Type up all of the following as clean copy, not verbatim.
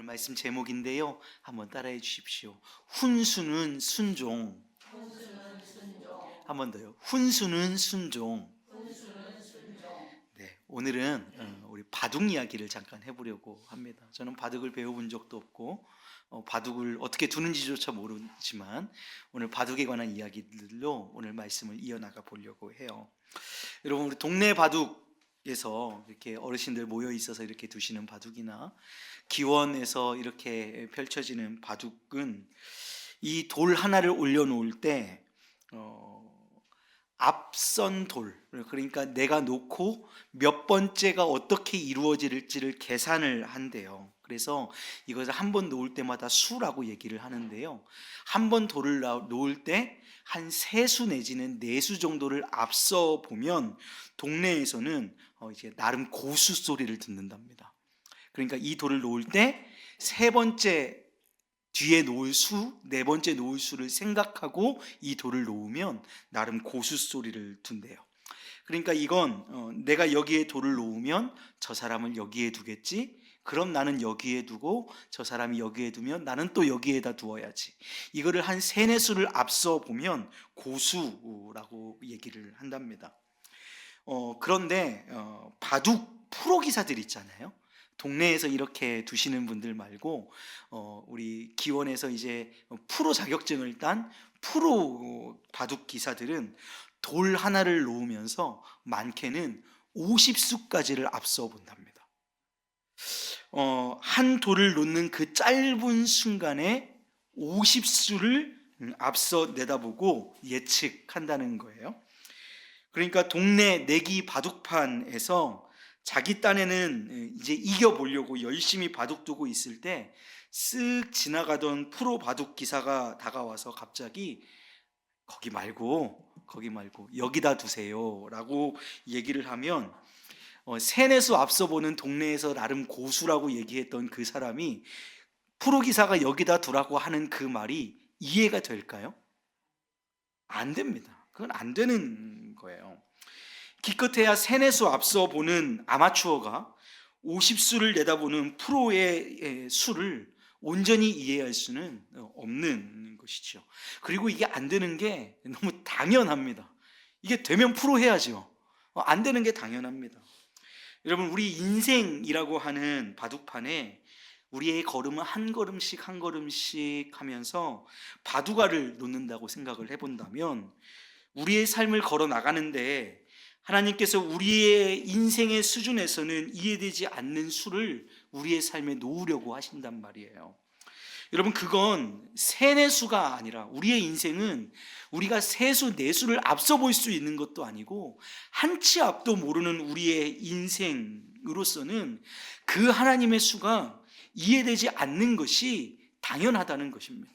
말씀 제목인데요. 한번 따라해 주십시오. 훈수는 순종. 한 번 더요. 훈수는 순종. 네, 오늘은 우리 바둑 이야기를 잠깐 해보려고 합니다. 저는 바둑을 배워본 적도 없고 바둑을 어떻게 두는지조차 모르지만 오늘 바둑에 관한 이야기들로 오늘 말씀을 이어나가 보려고 해요. 여러분, 우리 동네 바둑에서 이렇게 어르신들 모여 있어서 이렇게 두시는 바둑이나 기원에서 이렇게 펼쳐지는 바둑은 이 돌 하나를 올려놓을 때 앞선 돌, 그러니까 내가 놓고 몇 번째가 어떻게 이루어질지를 계산을 한대요. 그래서 이것을 한 번 놓을 때마다 수라고 얘기를 하는데요. 한 번 돌을 놓을 때 한 3수 내지는 4수 정도를 앞서 보면 동네에서는 이제 나름 고수 소리를 듣는답니다. 그러니까 이 돌을 놓을 때 3번째 뒤에 놓을 수, 4번째 놓을 수를 생각하고 이 돌을 놓으면 나름 고수 소리를 둔대요. 그러니까 이건 내가 여기에 돌을 놓으면 저 사람을 여기에 두겠지, 그럼 나는 여기에 두고 저 사람이 여기에 두면 나는 또 여기에다 두어야지. 이거를 한 3, 4수를 앞서 보면 고수라고 얘기를 한답니다. 그런데 바둑 프로 기사들 있잖아요. 동네에서 이렇게 두시는 분들 말고 우리 기원에서 이제 프로 자격증을 딴 프로 바둑 기사들은 돌 하나를 놓으면서 많게는 50수까지를 앞서 본답니다. 한 돌을 놓는 그 짧은 순간에 50수를 앞서 내다보고 예측한다는 거예요. 그러니까 동네 내기 바둑판에서 자기 딴에는 이제 이겨보려고 열심히 바둑 두고 있을 때 쓱 지나가던 프로 바둑 기사가 다가와서 갑자기 거기 말고 여기다 두세요 라고 얘기를 하면 3, 4수 앞서 보는 동네에서 나름 고수라고 얘기했던 그 사람이 프로 기사가 여기다 두라고 하는 그 말이 이해가 될까요? 안 됩니다. 그건 안 되는 거예요. 기껏해야 3, 4수 앞서 보는 아마추어가 50수를 내다보는 프로의 수를 온전히 이해할 수는 없는 것이죠. 그리고 이게 안 되는 게 너무 당연합니다. 이게 되면 프로 해야죠. 안 되는 게 당연합니다. 여러분, 우리 인생이라고 하는 바둑판에 우리의 걸음은 한 걸음씩 한 걸음씩 하면서 바둑알을 놓는다고 생각을 해본다면 우리의 삶을 걸어 나가는데 하나님께서 우리의 인생의 수준에서는 이해되지 않는 수를 우리의 삶에 놓으려고 하신단 말이에요. 여러분, 그건 3, 4수가 아니라 우리의 인생은 우리가 3수, 4수를 앞서 볼 수 있는 것도 아니고 한 치 앞도 모르는 우리의 인생으로서는 그 하나님의 수가 이해되지 않는 것이 당연하다는 것입니다.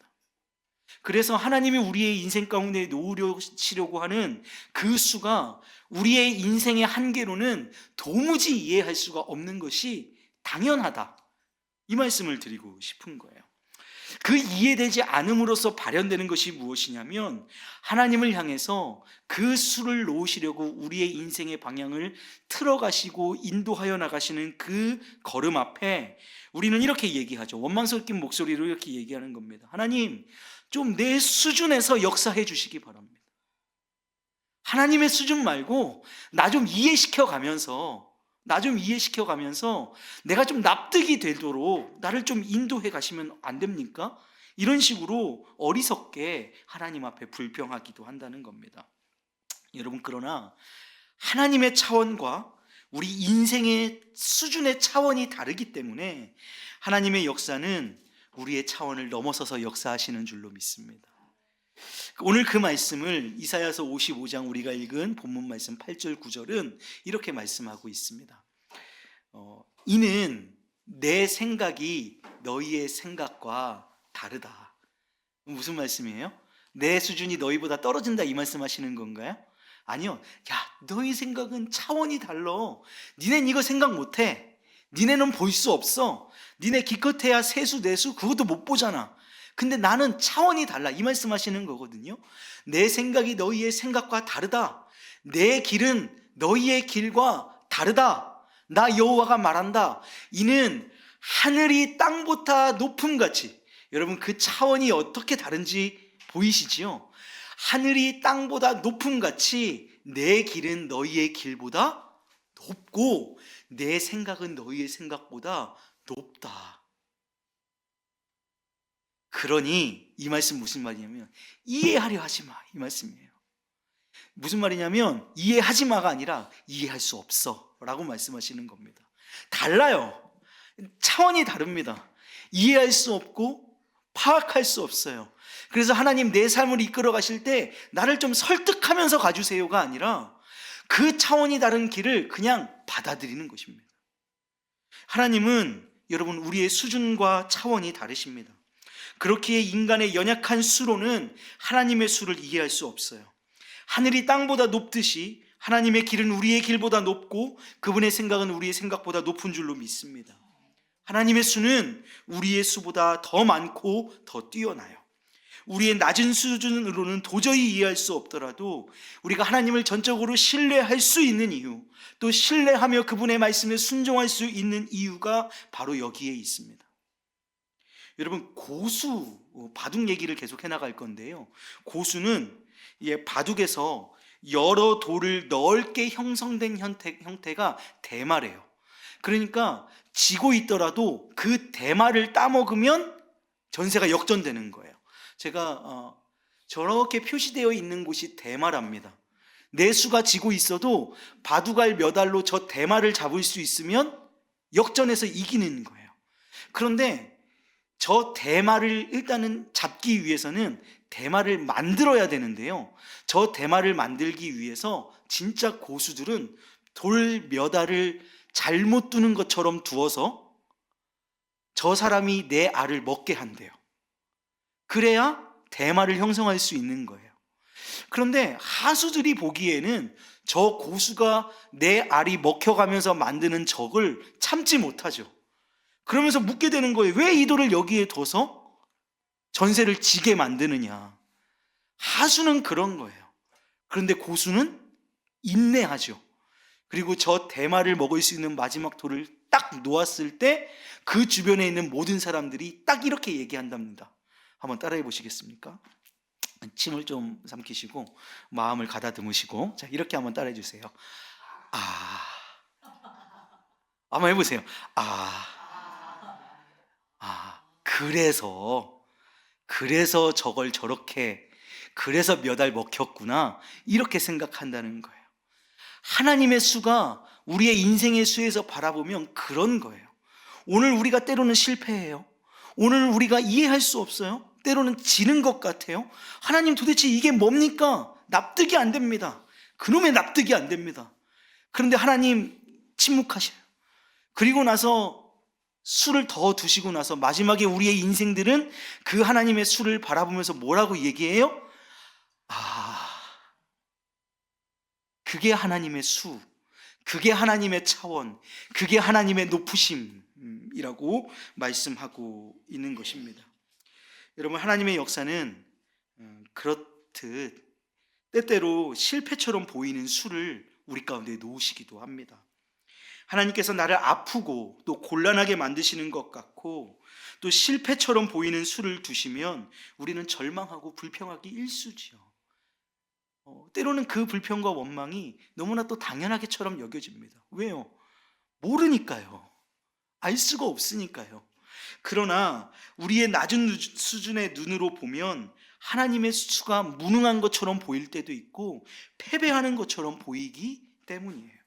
그래서 하나님이 우리의 인생 가운데 놓으시려고 하는 그 수가 우리의 인생의 한계로는 도무지 이해할 수가 없는 것이 당연하다, 이 말씀을 드리고 싶은 거예요. 그 이해되지 않음으로써 발현되는 것이 무엇이냐면 하나님을 향해서 그 수를 놓으시려고 우리의 인생의 방향을 틀어가시고 인도하여 나가시는 그 걸음 앞에 우리는 이렇게 얘기하죠. 원망 섞인 목소리로 이렇게 얘기하는 겁니다. 하나님, 좀 내 수준에서 역사해 주시기 바랍니다. 하나님의 수준 말고 나 좀 이해시켜 가면서 내가 좀 납득이 되도록 나를 좀 인도해 가시면 안 됩니까? 이런 식으로 어리석게 하나님 앞에 불평하기도 한다는 겁니다. 여러분, 그러나 하나님의 차원과 우리 인생의 수준의 차원이 다르기 때문에 하나님의 역사는 우리의 차원을 넘어서서 역사하시는 줄로 믿습니다. 오늘 그 말씀을 이사야서 55장 우리가 읽은 본문 말씀 8절 9절은 이렇게 말씀하고 있습니다. 이는 내 생각이 너희의 생각과 다르다. 무슨 말씀이에요? 내 수준이 너희보다 떨어진다, 이 말씀하시는 건가요? 아니요. 야, 너희 생각은 차원이 달라. 니넨 이거 생각 못해. 니네는 볼 수 없어. 니네 기껏해야 3수 4수 그것도 못 보잖아. 근데 나는 차원이 달라, 이 말씀하시는 거거든요. 내 생각이 너희의 생각과 다르다. 내 길은 너희의 길과 다르다. 나 여호와가 말한다. 이는 하늘이 땅보다 높음같이, 여러분 그 차원이 어떻게 다른지 보이시지요? 하늘이 땅보다 높음같이 내 길은 너희의 길보다 높고 내 생각은 너희의 생각보다 높다. 그러니 이 말씀 무슨 말이냐면 이해하려 하지 마, 이 말씀이에요. 무슨 말이냐면 이해하지 마가 아니라 이해할 수 없어 라고 말씀하시는 겁니다. 달라요. 차원이 다릅니다. 이해할 수 없고 파악할 수 없어요. 그래서 하나님 내 삶을 이끌어 가실 때 나를 좀 설득하면서 가주세요가 아니라 그 차원이 다른 길을 그냥 받아들이는 것입니다. 하나님은 여러분 우리의 수준과 차원이 다르십니다. 그렇기에 인간의 연약한 수로는 하나님의 수를 이해할 수 없어요. 하늘이 땅보다 높듯이 하나님의 길은 우리의 길보다 높고 그분의 생각은 우리의 생각보다 높은 줄로 믿습니다. 하나님의 수는 우리의 수보다 더 많고 더 뛰어나요. 우리의 낮은 수준으로는 도저히 이해할 수 없더라도 우리가 하나님을 전적으로 신뢰할 수 있는 이유, 또 신뢰하며 그분의 말씀에 순종할 수 있는 이유가 바로 여기에 있습니다. 여러분 고수, 바둑 얘기를 계속 해나갈 건데요, 고수는 바둑에서 여러 돌을 넓게 형성된 형태가 대마래요. 그러니까 지고 있더라도 그 대마를 따먹으면 전세가 역전되는 거예요. 제가 저렇게 표시되어 있는 곳이 대마랍니다. 내 수가 지고 있어도 바둑알 몇 알로 저 대마를 잡을 수 있으면 역전해서 이기는 거예요. 그런데 저 대마를 일단은 잡기 위해서는 대마를 만들어야 되는데요, 저 대마를 만들기 위해서 진짜 고수들은 돌 몇 알을 잘못 두는 것처럼 두어서 저 사람이 내 알을 먹게 한대요. 그래야 대마를 형성할 수 있는 거예요. 그런데 하수들이 보기에는 저 고수가 내 알이 먹혀가면서 만드는 적을 참지 못하죠. 그러면서 묻게 되는 거예요. 왜 이 돌을 여기에 둬서 전세를 지게 만드느냐. 하수는 그런 거예요. 그런데 고수는 인내하죠. 그리고 저 대마를 먹을 수 있는 마지막 돌을 딱 놓았을 때 그 주변에 있는 모든 사람들이 딱 이렇게 얘기한답니다. 한번 따라해 보시겠습니까? 침을 좀 삼키시고 마음을 가다듬으시고, 자 이렇게 한번 따라해 주세요. 한번 해보세요. 그래서 저걸 저렇게, 그래서 몇 알 먹혔구나, 이렇게 생각한다는 거예요. 하나님의 수가 우리의 인생의 수에서 바라보면 그런 거예요. 오늘 우리가 때로는 실패해요. 오늘 우리가 이해할 수 없어요. 때로는 지는 것 같아요. 하나님 도대체 이게 뭡니까? 납득이 안 됩니다. 그놈의 납득이 안 됩니다. 그런데 하나님 침묵하셔요. 그리고 나서 수를 더 두시고 나서 마지막에 우리의 인생들은 그 하나님의 수를 바라보면서 뭐라고 얘기해요? 그게 하나님의 수, 그게 하나님의 차원, 그게 하나님의 높으심이라고 말씀하고 있는 것입니다. 여러분 하나님의 역사는 그렇듯 때때로 실패처럼 보이는 수를 우리 가운데 놓으시기도 합니다. 하나님께서 나를 아프고 또 곤란하게 만드시는 것 같고 또 실패처럼 보이는 수를 두시면 우리는 절망하고 불평하기 일쑤지요. 때로는 그 불평과 원망이 너무나 또 당연하게처럼 여겨집니다. 왜요? 모르니까요. 알 수가 없으니까요. 그러나 우리의 낮은 수준의 눈으로 보면 하나님의 수가 무능한 것처럼 보일 때도 있고 패배하는 것처럼 보이기 때문이에요.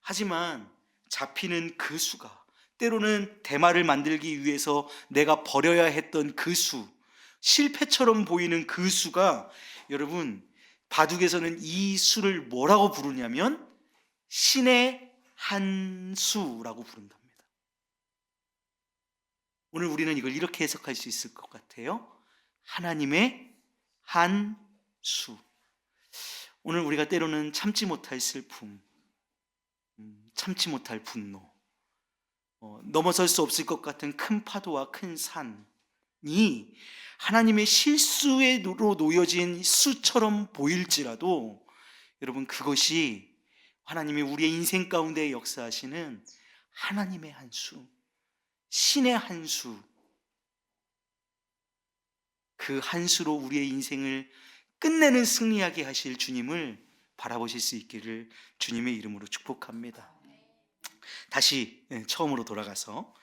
하지만 잡히는 그 수가, 때로는 대마를 만들기 위해서 내가 버려야 했던 그 수, 실패처럼 보이는 그 수가, 여러분 바둑에서는 이 수를 뭐라고 부르냐면 신의 한 수라고 부른답니다. 오늘 우리는 이걸 이렇게 해석할 수 있을 것 같아요. 하나님의 한 수. 오늘 우리가 때로는 참지 못할 슬픔, 참지 못할 분노, 넘어설 수 없을 것 같은 큰 파도와 큰 산이 하나님의 실수로 놓여진 수처럼 보일지라도 여러분 그것이 하나님이 우리의 인생 가운데 역사하시는 하나님의 한 수, 신의 한 수, 그 한 수로 우리의 인생을 끝내는 승리하게 하실 주님을 바라보실 수 있기를 주님의 이름으로 축복합니다. 다시 처음으로 돌아가서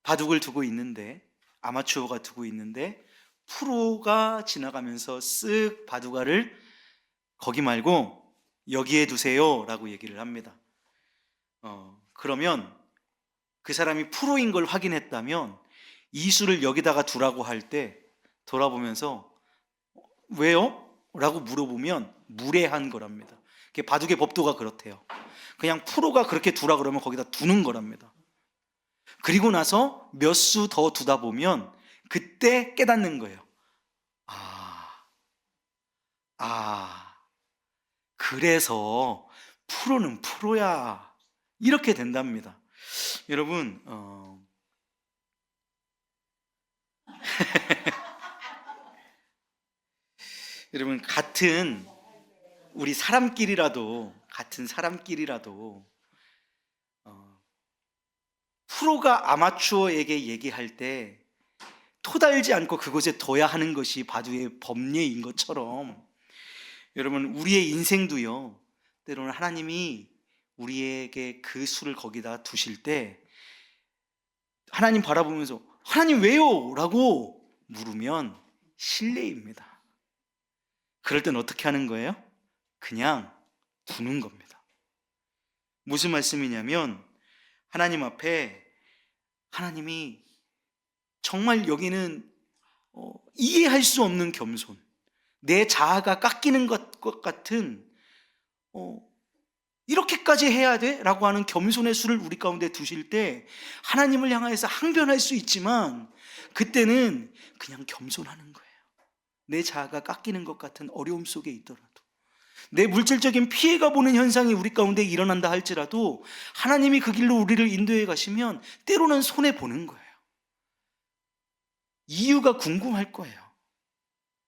바둑을 두고 있는데, 아마추어가 두고 있는데 프로가 지나가면서 쓱 바둑알을 거기 말고 여기에 두세요 라고 얘기를 합니다. 그러면 그 사람이 프로인 걸 확인했다면 이 수를 여기다가 두라고 할 때 돌아보면서 왜요? 라고 물어보면 무례한 거랍니다. 바둑의 법도가 그렇대요. 그냥 프로가 그렇게 두라 그러면 거기다 두는 거랍니다. 그리고 나서 몇 수 더 두다 보면 그때 깨닫는 거예요. 그래서 프로는 프로야, 이렇게 된답니다. 여러분, 여러분, 같은 사람끼리라도 프로가 아마추어에게 얘기할 때 토달지 않고 그곳에 둬야 하는 것이 바둑의 법례인 것처럼, 여러분, 우리의 인생도요, 때로는 하나님이 우리에게 그 수를 거기다 두실 때 하나님 바라보면서 하나님 왜요? 라고 물으면 실례입니다. 그럴 땐 어떻게 하는 거예요? 그냥 두는 겁니다. 무슨 말씀이냐면, 하나님 앞에 하나님이 정말 여기는 이해할 수 없는 겸손, 내 자아가 깎이는 것 같은 이렇게까지 해야 돼? 라고 하는 겸손의 수를 우리 가운데 두실 때 하나님을 향해서 항변할 수 있지만, 그때는 그냥 겸손하는 거예요. 내 자아가 깎이는 것 같은 어려움 속에 있더라도, 내 물질적인 피해가 보는 현상이 우리 가운데 일어난다 할지라도 하나님이 그 길로 우리를 인도해 가시면 때로는 손해보는 거예요. 이유가 궁금할 거예요.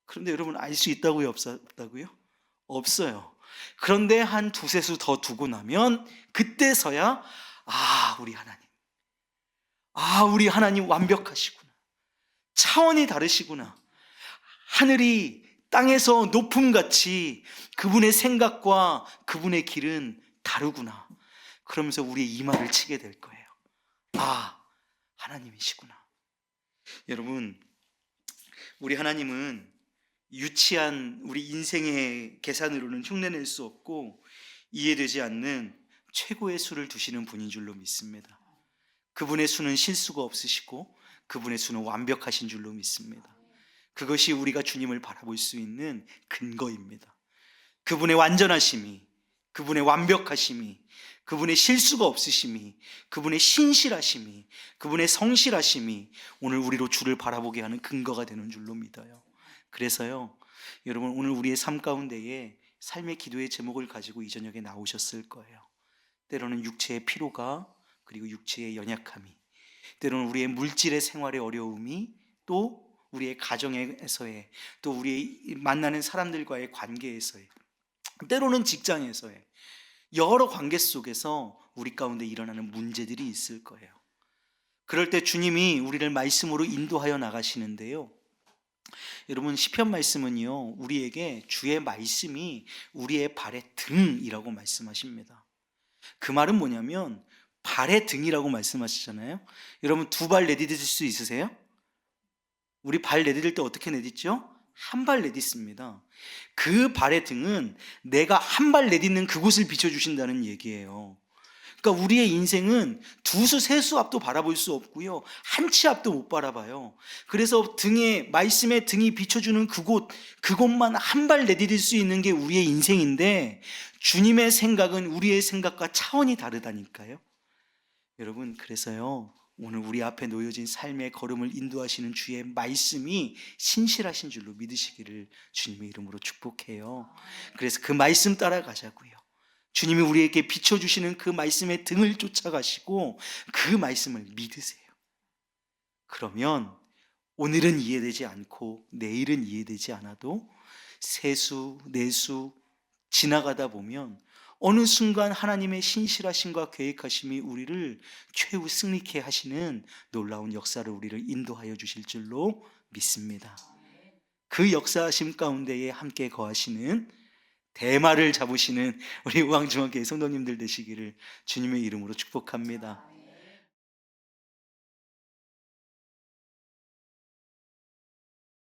그런데 여러분, 알 수 있다고요? 없다고요? 없어요. 그런데 한 두세 수 더 두고 나면 그때서야 우리 하나님 완벽하시구나, 차원이 다르시구나, 하늘이 땅에서 높음같이 그분의 생각과 그분의 길은 다르구나, 그러면서 우리의 이마를 치게 될 거예요. 하나님이시구나. 여러분, 우리 하나님은 유치한 우리 인생의 계산으로는 흉내낼 수 없고 이해되지 않는 최고의 수를 두시는 분인 줄로 믿습니다. 그분의 수는 실수가 없으시고 그분의 수는 완벽하신 줄로 믿습니다. 그것이 우리가 주님을 바라볼 수 있는 근거입니다. 그분의 완전하심이, 그분의 완벽하심이, 그분의 실수가 없으심이, 그분의 신실하심이, 그분의 성실하심이 오늘 우리로 주를 바라보게 하는 근거가 되는 줄로 믿어요. 그래서요, 여러분, 오늘 우리의 삶 가운데에 삶의 기도의 제목을 가지고 이 저녁에 나오셨을 거예요. 때로는 육체의 피로가, 그리고 육체의 연약함이, 때로는 우리의 물질의 생활의 어려움이, 또 우리의 가정에서의, 또 우리의 만나는 사람들과의 관계에서의, 때로는 직장에서의 여러 관계 속에서 우리 가운데 일어나는 문제들이 있을 거예요. 그럴 때 주님이 우리를 말씀으로 인도하여 나가시는데요, 여러분, 시편 말씀은요, 우리에게 주의 말씀이 우리의 발의 등이라고 말씀하십니다. 그 말은 뭐냐면 발의 등이라고 말씀하시잖아요. 여러분, 두 발 내디딜 수 있으세요? 우리 발 내디딜 때 어떻게 내딛죠? 한 발 내딛습니다. 그 발의 등은 내가 한 발 내딛는 그곳을 비춰주신다는 얘기예요. 그러니까 우리의 인생은 두 수, 세 수 앞도 바라볼 수 없고요, 한 치 앞도 못 바라봐요. 그래서 말씀의 등이 비춰주는 그곳만 한 발 내디딜 수 있는 게 우리의 인생인데, 주님의 생각은 우리의 생각과 차원이 다르다니까요. 여러분, 그래서요, 오늘 우리 앞에 놓여진 삶의 걸음을 인도하시는 주의 말씀이 신실하신 줄로 믿으시기를 주님의 이름으로 축복해요. 그래서 그 말씀 따라가자고요. 주님이 우리에게 비춰주시는 그 말씀의 등을 쫓아가시고 그 말씀을 믿으세요. 그러면 오늘은 이해되지 않고 내일은 이해되지 않아도 세 수, 네 수 지나가다 보면 어느 순간 하나님의 신실하심과 계획하심이 우리를 최후 승리케 하시는 놀라운 역사를 우리를 인도하여 주실 줄로 믿습니다. 그 역사하심 가운데에 함께 거하시는 대마를 잡으시는 우리 우왕중앙교회 성도님들 되시기를 주님의 이름으로 축복합니다.